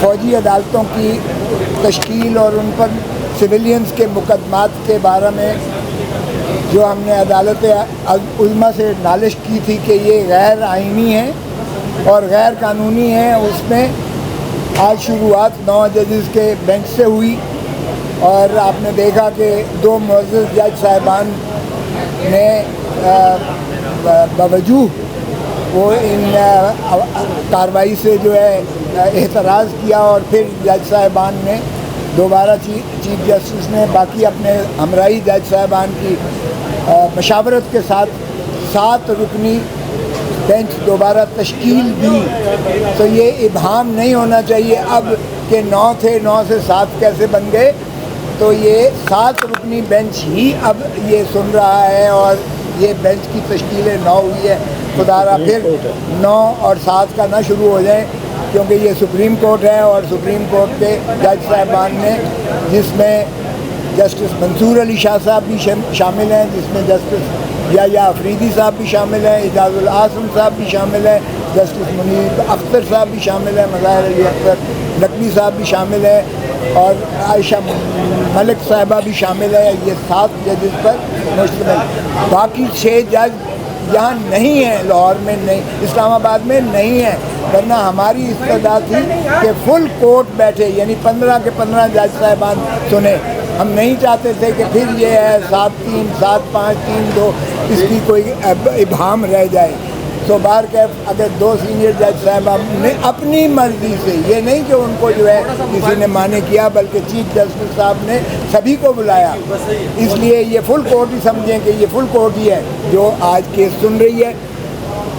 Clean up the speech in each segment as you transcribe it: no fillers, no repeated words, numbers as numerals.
فوجی عدالتوں کی تشکیل اور ان پر سویلینز کے مقدمات کے بارے میں جو ہم نے عدالت عظمیٰ سے نالش کی تھی کہ یہ غیر آئینی ہے اور غیر قانونی ہے، اس میں آج شروعات 9 ججز کے بینچ سے ہوئی، اور آپ نے دیکھا کہ 2 معزز جج صاحبان نے باوجود وہ ان کارروائی سے جو ہے اعتراض کیا، اور پھر جج صاحبان نے دوبارہ چیف جسٹس نے باقی اپنے ہمراہی جج صاحبان کی مشاورت کے ساتھ 7 رکنی بینچ دوبارہ تشکیل دی۔ تو یہ ابہام نہیں ہونا چاہیے اب کہ 9 تھے، 9 سے 7 کیسے بن گئے، تو یہ 7 رکنی بینچ ہی اب یہ سن رہا ہے، اور یہ بینچ کی تشکیل 9 ہوئی ہے۔ خدا را پھر 9 اور 7 کا نہ شروع ہو جائیں، کیونکہ یہ سپریم کورٹ ہے، اور سپریم کورٹ کے جج صاحبان نے، جس میں جسٹس منصور علی شاہ صاحب بھی شامل ہیں، جس میں جسٹس یا آفریدی صاحب بھی شامل ہیں، اعجاز العاصم صاحب بھی شامل ہیں، جسٹس منیر اختر صاحب بھی شامل ہیں، مظاہر علی اختر نقوی صاحب بھی شامل ہیں، اور عائشہ ملک صاحبہ بھی شامل ہے۔ یہ 7 ججز پر مشتمل، باقی 6 جج یہاں نہیں ہیں، لاہور میں نہیں، اسلام آباد میں نہیں ہیں، ورنہ ہماری استدعا تھی کہ فل کورٹ بیٹھے، یعنی 15 کے 15 جج صاحبان سنیں۔ ہم نہیں چاہتے تھے کہ پھر یہ ہے 7-3 7-5 3-2 اس کی کوئی ابہام رہ جائے۔ تو بہرکیف اگر 2 سینئر جج صاحبان نے اپنی مرضی سے، یہ نہیں کہ ان کو جو ہے کسی نے مانے کیا، بلکہ چیف جسٹس صاحب نے سبھی کو بلایا، اس لیے یہ فل کورٹ ہی سمجھیں کہ یہ فل کورٹ ہی ہے جو آج کیس سن رہی ہے۔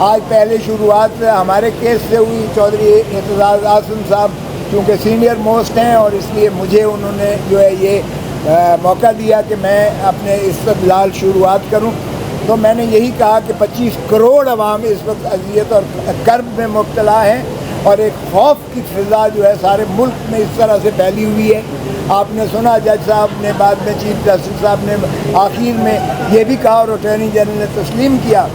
آج پہلے شروعات ہمارے کیس سے ہوئی، چودھری اعتزاز اعظم صاحب چونکہ سینئر موسٹ ہیں، اور اس لیے مجھے انہوں نے جو ہے یہ موقع دیا کہ میں اپنے استدلال شروعات کروں۔ تو میں نے یہی کہا کہ 25 کروڑ عوام اس وقت اذیت اور کرب میں مبتلا ہیں، اور ایک خوف کی فضا جو ہے سارے ملک میں اس طرح سے پھیلی ہوئی ہے۔ آپ نے سنا جج صاحب نے بعد میں چیف جسٹس صاحب نے آخر میں یہ بھی کہا، اور اٹارنی جنرل نے تسلیم کیا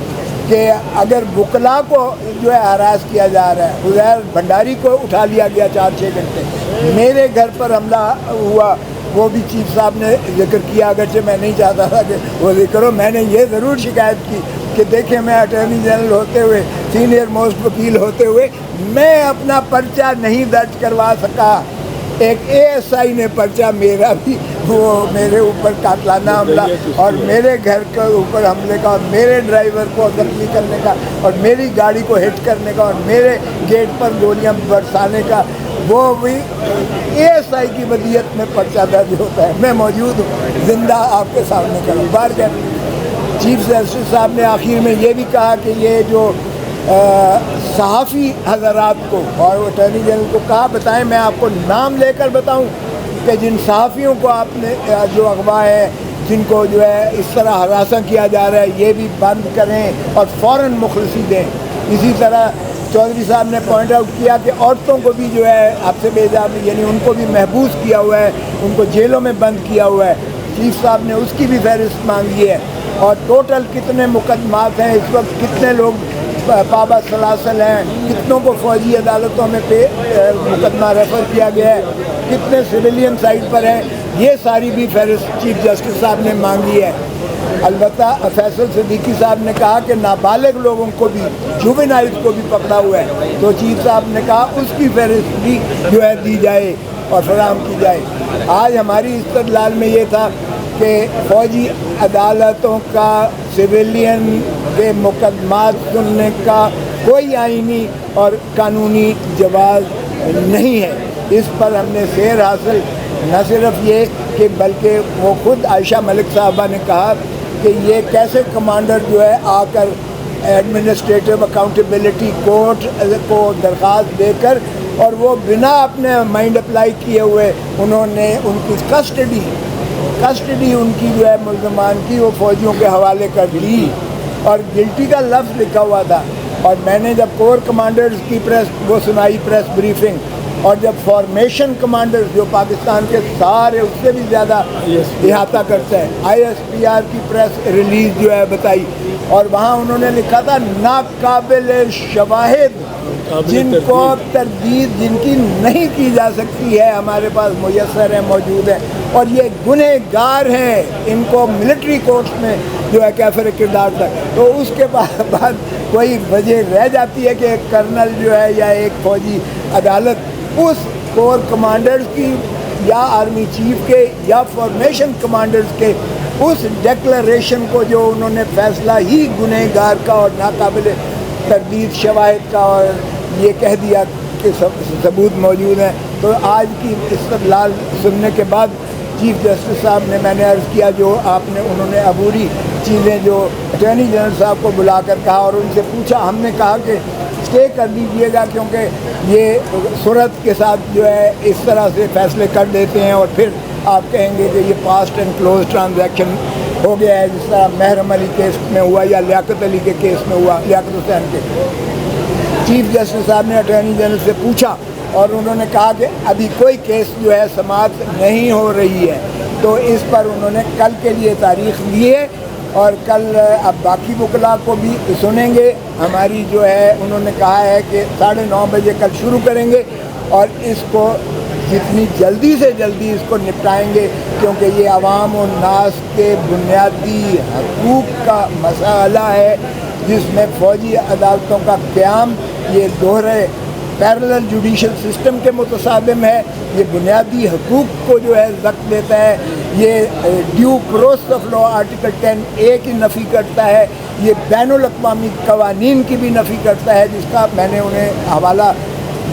کہ اگر وکلاء کو جو ہے ہراس کیا جا رہا ہے، عزیر بھنڈاری کو اٹھا لیا گیا 4-6 گھنٹے، میرے گھر پر حملہ ہوا، وہ بھی چیف صاحب نے ذکر کیا، اگرچہ میں نہیں چاہتا تھا کہ وہ ذکر ہو۔ میں نے یہ ضرور شکایت کی کہ دیکھیں میں اٹارنی جنرل ہوتے ہوئے، سینئر موسٹ وکیل ہوتے ہوئے، میں اپنا پرچہ نہیں درج کروا سکا، ایک ASI نے پرچہ میرا بھی، وہ میرے اوپر قاتلانہ حملہ اور میرے گھر کے اوپر حملے کا، اور میرے ڈرائیور کو زخمی کرنے کا، اور میری گاڑی کو ہٹ کرنے کا، اور میرے گیٹ پر گولیاں برسانے کا، وہ بھی ASI کی ودیت میں پرچہ درج ہوتا ہے۔ میں موجود ہوں، زندہ آپ کے سامنے کروں۔ بار چیف جسٹس صاحب نے آخر میں یہ بھی کہا کہ یہ جو صحافی حضرات کو اور اٹارنی جنرل کو کہا بتائیں، میں آپ کو نام لے کر بتاؤں کہ جن صحافیوں کو آپ نے جو اغوا ہے، جن کو جو ہے اس طرح ہراساں کیا جا رہا ہے، یہ بھی بند کریں اور فوراً مخلصی دیں۔ اسی طرح چودھری صاحب نے پوائنٹ آؤٹ کیا کہ عورتوں کو بھی جو ہے آپ سے بھیجا، یعنی ان کو بھی محبوس کیا ہوا ہے، ان کو جیلوں میں بند کیا ہوا ہے۔ چیف صاحب نے اس کی بھی فہرست مانگی ہے، اور ٹوٹل کتنے مقدمات ہیں اس وقت، کتنے لوگ پابہ سلاسل ہیں، کتنوں کو فوجی عدالتوں میں مقدمہ ریفر کیا گیا ہے، کتنے سویلین سائٹ پر ہیں، یہ ساری بھی فہرست چیف جسٹس صاحب نے مانگی ہے۔ البتہ فیصل صدیقی صاحب نے کہا کہ نابالغ لوگوں کو بھی، جوونائلز کو بھی پکڑا ہوا ہے، تو چیف صاحب نے کہا اس کی فہرست بھی جو ہے دی جائے اور فراہم کی جائے۔ آج ہماری استدلال میں یہ تھا کہ فوجی عدالتوں کا سویلین کے مقدمات سننے کا کوئی آئینی اور قانونی جواز نہیں ہے۔ اس پر ہم نے سیر حاصل، نہ صرف یہ کہ بلکہ وہ خود عائشہ ملک صاحبہ نے کہا کہ یہ کیسے کمانڈر جو ہے آ کر ایڈمنسٹریٹو اکاؤنٹیبلٹی کورٹ کو درخواست دے کر، اور وہ بنا اپنے مائنڈ اپلائی کیے ہوئے انہوں نے ان کی کسٹڈی ان کی جو ہے ملزمان کی وہ فوجیوں کے حوالے کر دی، اور گلٹی کا لفظ لکھا ہوا تھا۔ اور میں نے جب کور کمانڈرز کی وہ سنائی پریس بریفنگ، اور جب فارمیشن کمانڈرز جو پاکستان کے سارے اس سے بھی زیادہ احاطہ کرتا ہے، ISPR کی پریس ریلیز جو ہے بتائی، اور وہاں انہوں نے لکھا تھا ناقابل شواہد جن کو تردید جن کی نہیں کی جا سکتی ہے ہمارے پاس میسر ہے، موجود ہے، اور یہ گنہ گار ہیں، ان کو ملٹری کورٹس میں جو ہے کیفر کردار تھا، تو اس کے بعد کوئی وجہ رہ جاتی ہے کہ ایک کرنل جو ہے یا ایک فوجی عدالت اس کور کمانڈرز کی یا آرمی چیف کے یا فارمیشن کمانڈرز کے اس ڈیکلریشن کو جو انہوں نے فیصلہ ہی گنہ گار کا اور ناقابل تردید شواہد کا اور یہ کہہ دیا کہ ثبوت موجود ہیں، تو آج کی استدلال سننے کے بعد چیف جسٹس صاحب نے، میں نے عرض کیا جو انہوں نے عبوری چیزیں جو اٹارنی جنرل صاحب کو بلا کر کہا اور ان سے پوچھا، ہم نے کہا کہ اسٹے کر دیجیے گا کیونکہ یہ صورت کے ساتھ جو ہے اس طرح سے فیصلے کر دیتے ہیں اور پھر آپ کہیں گے کہ یہ پاسٹ اینڈ کلوز ٹرانزیکشن ہو گیا ہے، جس طرح محرم علی کیس میں ہوا یا لیاقت علی کے کیس میں ہوا، لیاقت حسین کے۔ چیف جسٹس صاحب نے اٹارنی جنرل سے پوچھا اور انہوں نے کہا کہ ابھی کوئی کیس جو ہے سماعت نہیں ہو رہی ہے، تو اس پر انہوں نے کل کے لیے تاریخ لی ہے اور کل اب باقی وکلاء کو بھی سنیں گے۔ ہماری جو ہے انہوں نے کہا ہے کہ 9:30 بجے کل شروع کریں گے اور اس کو جتنی جلدی سے جلدی اس کو نپٹائیں گے، کیونکہ یہ عوام و ناس کے بنیادی حقوق کا مسئلہ ہے، جس میں فوجی عدالتوں کا قیام یہ دوہرے پیرلل جوڈیشل سسٹم کے متصادم ہے، یہ بنیادی حقوق کو جو ہے زخم دیتا ہے، یہ due process of law article 10A کی نفی کرتا ہے، یہ بین الاقوامی قوانین کی بھی نفی کرتا ہے، جس کا میں نے انہیں حوالہ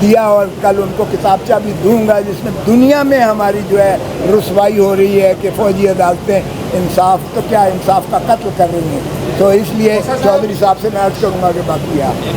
دیا اور کل ان کو کتابچہ بھی دوں گا، جس میں دنیا میں ہماری جو ہے رسوائی ہو رہی ہے کہ فوجی عدالتیں انصاف تو کیا انصاف کا قتل کر رہی ہیں۔ تو اس لیے چودھری صاحب سے میں عرض کروں گا کہ باقی آپ